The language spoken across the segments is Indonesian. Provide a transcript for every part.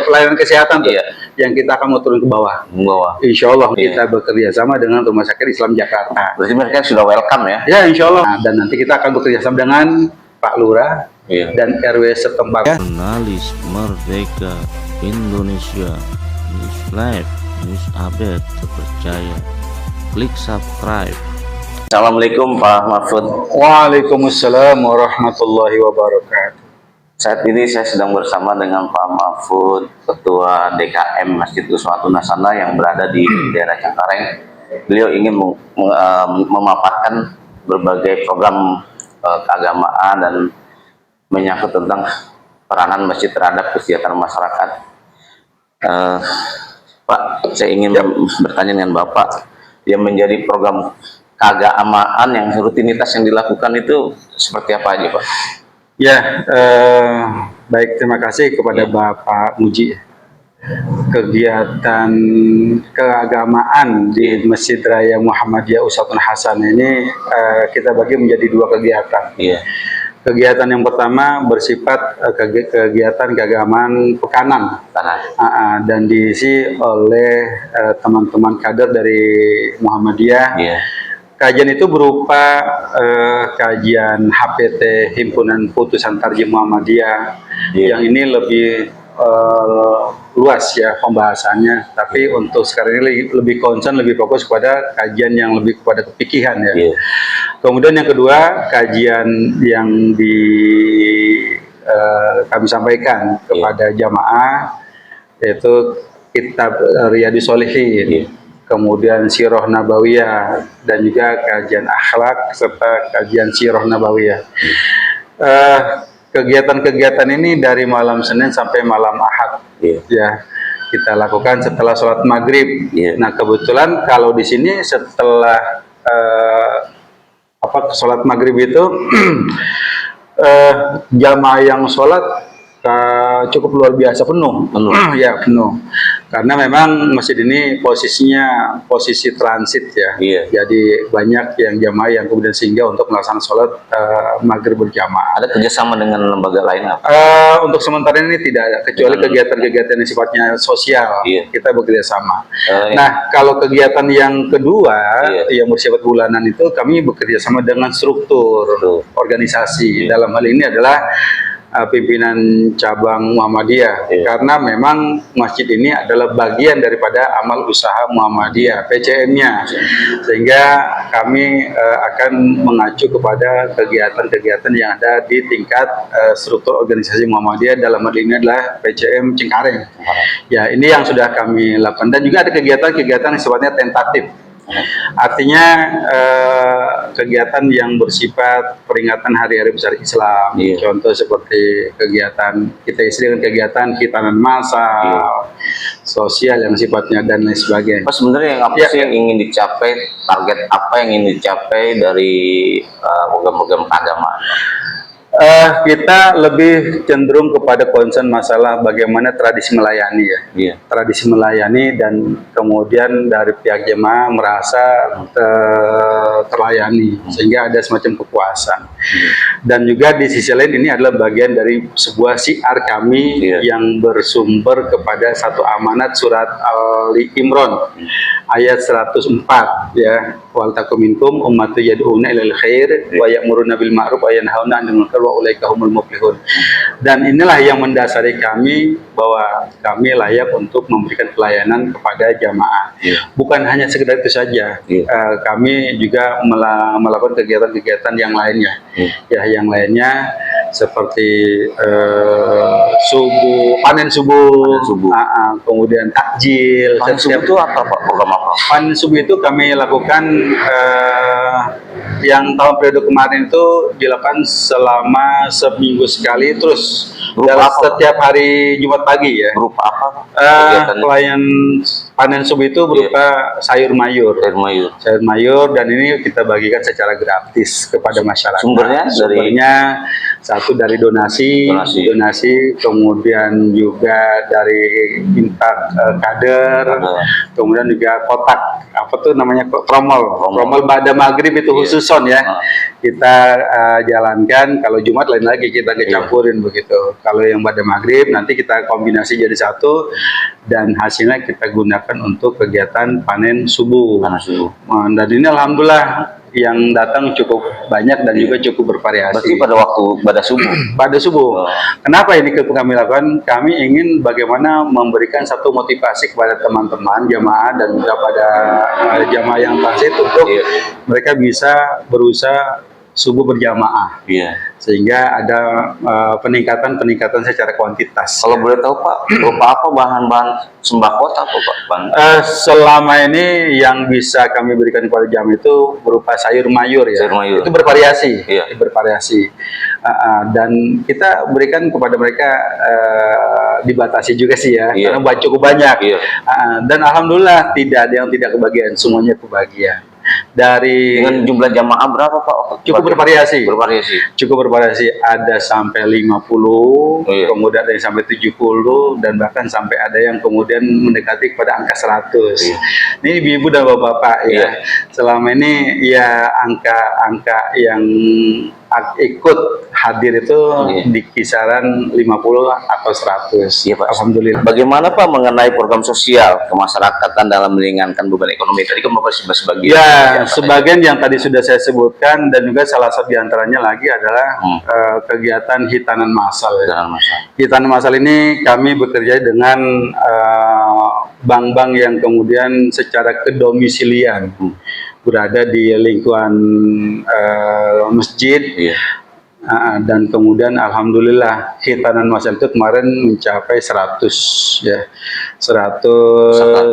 pelayanan kesehatan tuh, yang kita akan mau turun ke bawah. Insya Allah kita bekerja sama dengan Rumah Sakit Islam Jakarta. Berarti mereka sudah welcome ya? Ya, insya Allah. Nah, dan nanti kita akan bekerja sama dengan Pak Lurah dan RW setempat. Jurnalis Merdeka Indonesia, News Live, News Update terpercaya. Klik subscribe. Assalamualaikum Pak Mahfud. Waalaikumsalam warahmatullahi wabarakatuh. Saat ini saya sedang bersama dengan Pak Mahfud, Ketua DKM Masjid Uswatun Hasanah yang berada di daerah Cengkareng. Beliau ingin memaparkan berbagai program keagamaan dan menyangkut tentang peranan masjid terhadap kesejahteraan masyarakat. Pak, saya ingin bertanya dengan Bapak, yang menjadi program keagamaan yang rutinitas yang dilakukan itu seperti apa aja, Pak? Ya, baik, terima kasih kepada Bapak Muji. Kegiatan keagamaan di Masjid Raya Muhammadiyah Uswatun Hasanah ini kita bagi menjadi dua kegiatan. Kegiatan yang pertama bersifat kegiatan keagamaan pekanan dan diisi oleh teman-teman kader dari Muhammadiyah. Kajian itu berupa kajian HPT, Himpunan Putusan Tarjih Muhammadiyah, yang ini lebih luas ya pembahasannya, tapi untuk sekarang ini lebih concern, lebih fokus kepada kajian yang lebih kepada kepikihan ya. Kemudian yang kedua, kajian yang kami sampaikan kepada jamaah, yaitu kitab Riyadhus Shalihin, kemudian Sirah Nabawiyah, dan juga kajian akhlak serta kajian Sirah Nabawiyah. Kegiatan-kegiatan ini dari malam Senin sampai malam Ahad ya kita lakukan setelah sholat maghrib. Nah, kebetulan kalau di sini setelah sholat maghrib itu jamaah yang sholat cukup luar biasa penuh. Ya, penuh. Karena memang masjid ini posisinya posisi transit ya. Jadi banyak yang jamaah yang kemudian singgah untuk melaksanakan sholat maghrib berjamaah. Ada kerjasama dengan lembaga lain apa? Untuk sementara ini tidak ada, kecuali kegiatan-kegiatan yang sifatnya sosial. Kita bekerja sama. Nah, kalau kegiatan yang kedua yang bersifat bulanan itu kami bekerja sama dengan struktur organisasi. Dalam hal ini adalah pimpinan cabang Muhammadiyah, karena memang masjid ini adalah bagian daripada amal usaha Muhammadiyah, PCM-nya, sehingga kami akan mengacu kepada kegiatan-kegiatan yang ada di tingkat struktur organisasi Muhammadiyah. Dalam hal ini adalah PCM Cengkareng. Ya, ini yang sudah kami lakukan, dan juga ada kegiatan-kegiatan yang sifatnya tentatif. Artinya kegiatan yang bersifat peringatan hari-hari besar Islam, contoh seperti kegiatan kita isi dengan kegiatan khitanan massal, sosial yang sifatnya dan lain sebagainya. Pak, sebenarnya yang apa sih yang ingin dicapai, target apa yang ingin dicapai dari program-program keagamaan? Kita lebih cenderung kepada concern masalah bagaimana tradisi melayani ya. Tradisi melayani, dan kemudian dari pihak jemaah merasa terlayani, sehingga ada semacam kepuasan. Dan juga di sisi lain ini adalah bagian dari sebuah syiar kami yang bersumber kepada satu amanat surat Ali Imran ayat 104 ya. Wal takum minkum ummatun yad'una ilal khair wa ya'muruna bil ma'ruf wa yanhauna 'anil munkar wa ulaika humul muflihun. Dan inilah yang mendasari kami bahwa kami layak untuk memberikan pelayanan kepada jamaah. Bukan hanya sekedar itu saja. Kami juga melakukan kegiatan-kegiatan yang lainnya. Ya, yang lainnya seperti panen subuh, kemudian takjil. Panen subuh itu apa, Pak? Program apa? Panen subuh itu kami lakukan yang tahun periode kemarin itu dilakukan selama seminggu sekali, terus dalam setiap hari Jumat pagi ya. Berupa apa? Pelayan panen subuh itu berupa sayur mayur, dan ini kita bagikan secara gratis kepada masyarakat. Sumbernya satu dari donasi, kemudian juga dari infak kader, kemudian juga kotak, apa tuh namanya, tromol pada maghrib itu khusus son ya. Kita jalankan, kalau Jumat lain lagi kita kecampurin begitu. Kalau yang pada maghrib nanti kita kombinasi jadi satu dan hasilnya kita gunakan untuk kegiatan panen subuh. Dan ini alhamdulillah yang datang cukup banyak dan juga cukup bervariasi. Berarti pada waktu pada subuh. Pada subuh. Kenapa ini kami lakukan? Kami ingin bagaimana memberikan satu motivasi kepada teman-teman jamaah dan juga pada jamaah yang transit untuk mereka bisa berusaha subuh berjamaah, sehingga ada peningkatan secara kuantitas. Kalau boleh tahu Pak, berupa apa bahan-bahan sembako atau Pak? Selama ini yang bisa kami berikan kepada jamaah itu berupa sayur mayur ya. Itu bervariasi, bervariasi. Dan kita berikan kepada mereka dibatasi juga sih ya, karena cukup banyak. Dan alhamdulillah tidak ada yang tidak kebagian, semuanya kebagian. Dengan jumlah jamaah berapa Pak? Cukup bervariasi. Cukup bervariasi. Ada sampai 50, kemudian ada yang sampai 70, dan bahkan sampai ada yang kemudian mendekati kepada angka 100. Ini ibu-ibu dan bapak-bapak ya. Selama ini ya angka yang ikut hadir itu di kisaran 50 atau 100. Pak. Alhamdulillah. Bagaimana Pak mengenai program sosial kemasyarakatan dalam meringankan beban ekonomi? Tadi kan Bapak sudah sebagian. Sebagian yang tadi sudah saya sebutkan, dan juga salah satu diantaranya lagi adalah kegiatan hitanan massal. Hitanan massal ini kami bekerja dengan bank-bank yang kemudian secara kedomisilian berada di lingkungan masjid. Dan kemudian alhamdulillah hitanan massal itu kemarin mencapai 100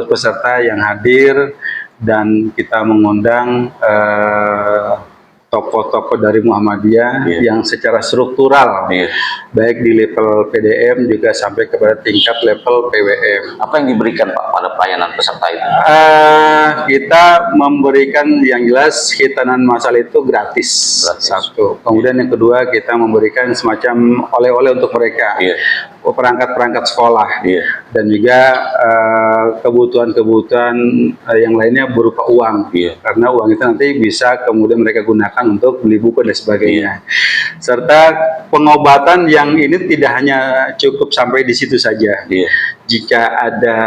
peserta yang hadir, dan kita mengundang tokoh-tokoh dari Muhammadiyah yang secara struktural, baik di level PDM juga sampai kepada tingkat level PWM. Apa yang diberikan Pak pada pelayanan peserta itu? Kita memberikan yang jelas hitanan massal itu gratis. Satu. Kemudian yang kedua, kita memberikan semacam oleh-oleh untuk mereka, perangkat-perangkat sekolah, dan juga kebutuhan-kebutuhan yang lainnya berupa uang, karena uang itu nanti bisa kemudian mereka gunakan untuk beli buku dan sebagainya. Serta pengobatan yang ini tidak hanya cukup sampai di situ saja. Jika ada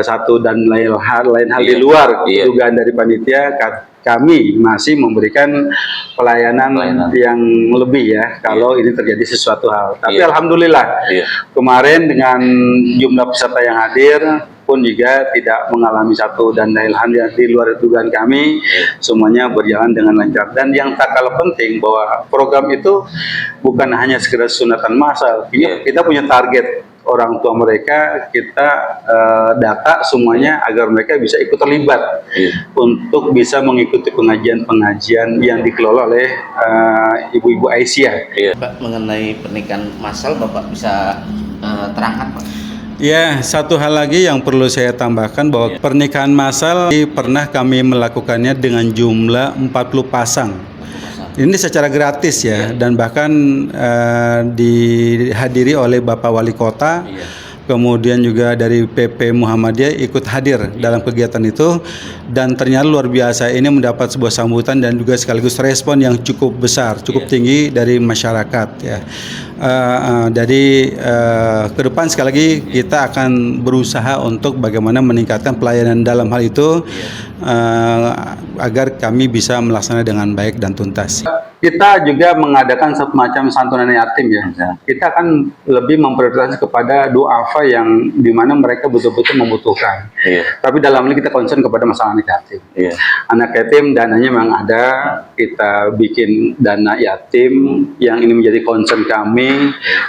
satu dan lain hal di luar dugaan dari panitia, kami masih memberikan pelayanan yang lebih ya, kalau ini terjadi sesuatu hal. Tapi alhamdulillah kemarin dengan jumlah peserta yang hadir pun juga tidak mengalami satu dan lain hal yang di luar dugaan kami. Semuanya berjalan dengan lancar, dan yang tak kalah penting bahwa program itu bukan hanya sekedar sunatan massal. Kita punya target orang tua mereka, kita data semuanya agar mereka bisa ikut terlibat untuk bisa mengikuti pengajian-pengajian yang dikelola oleh ibu-ibu Aisyah. Pak, mengenai pernikahan massal Bapak bisa terangkan Pak? Ya, satu hal lagi yang perlu saya tambahkan bahwa pernikahan massal pernah kami melakukannya dengan jumlah 40 pasang. Ini secara gratis ya, dan bahkan dihadiri oleh Bapak Wali Kota, kemudian juga dari PP Muhammadiyah ikut hadir dalam kegiatan itu, dan ternyata luar biasa, ini mendapat sebuah sambutan dan juga sekaligus respon yang cukup besar, cukup tinggi dari masyarakat ya. Jadi ke depan sekali lagi kita akan berusaha untuk bagaimana meningkatkan pelayanan dalam hal itu agar kami bisa melaksanakan dengan baik dan tuntas. Kita juga mengadakan semacam santunan yatim ya. Kita akan lebih memprioritaskan kepada duafa yang dimana mereka betul-betul membutuhkan. Tapi dalam ini kita concern kepada masalah anak yatim. Anak yatim dananya memang ada, kita bikin dana yatim yang ini menjadi concern kami,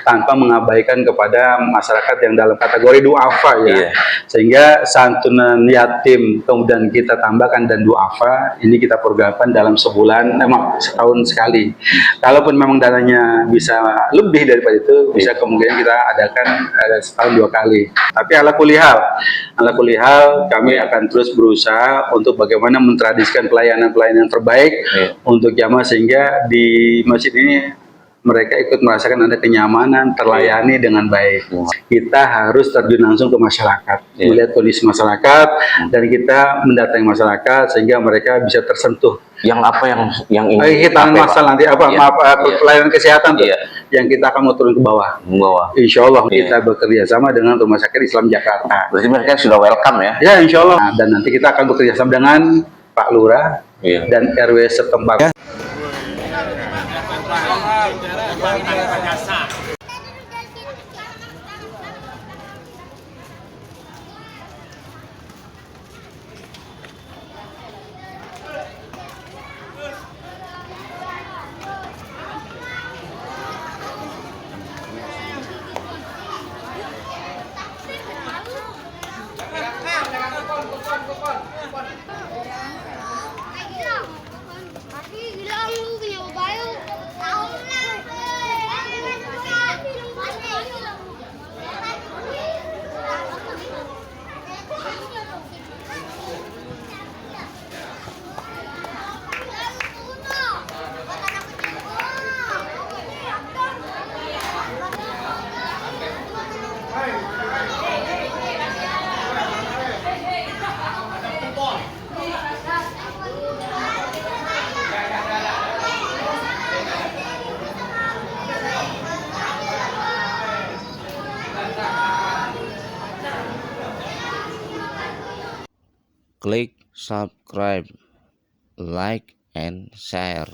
tanpa mengabaikan kepada masyarakat yang dalam kategori duafa ya. Sehingga santunan yatim kemudian kita tambahkan dan duafa ini kita programkan dalam sebulan, setahun sekali. Kalaupun memang dananya bisa lebih daripada itu, bisa kemungkinan kita adakan setahun 2 kali. Tapi ala kulli hal kami akan terus berusaha untuk bagaimana mentradisikan pelayanan-pelayanan terbaik untuk jamaah, sehingga di masjid ini mereka ikut merasakan ada kenyamanan, terlayani dengan baik. Kita harus terjun langsung ke masyarakat, melihat kondisi masyarakat, dan kita mendatangi masyarakat sehingga mereka bisa tersentuh. Yang apa yang ingin Kita masalah nanti pelayanan kesehatan tuh, yang kita akan mau turun ke bawah. Insya Allah kita bekerja sama dengan Rumah Sakit Islam Jakarta. Berarti mereka sudah welcome ya? Ya, insya Allah. Nah, dan nanti kita akan bekerja sama dengan Pak Lurah dan RW setempat. Klik subscribe, like, and share.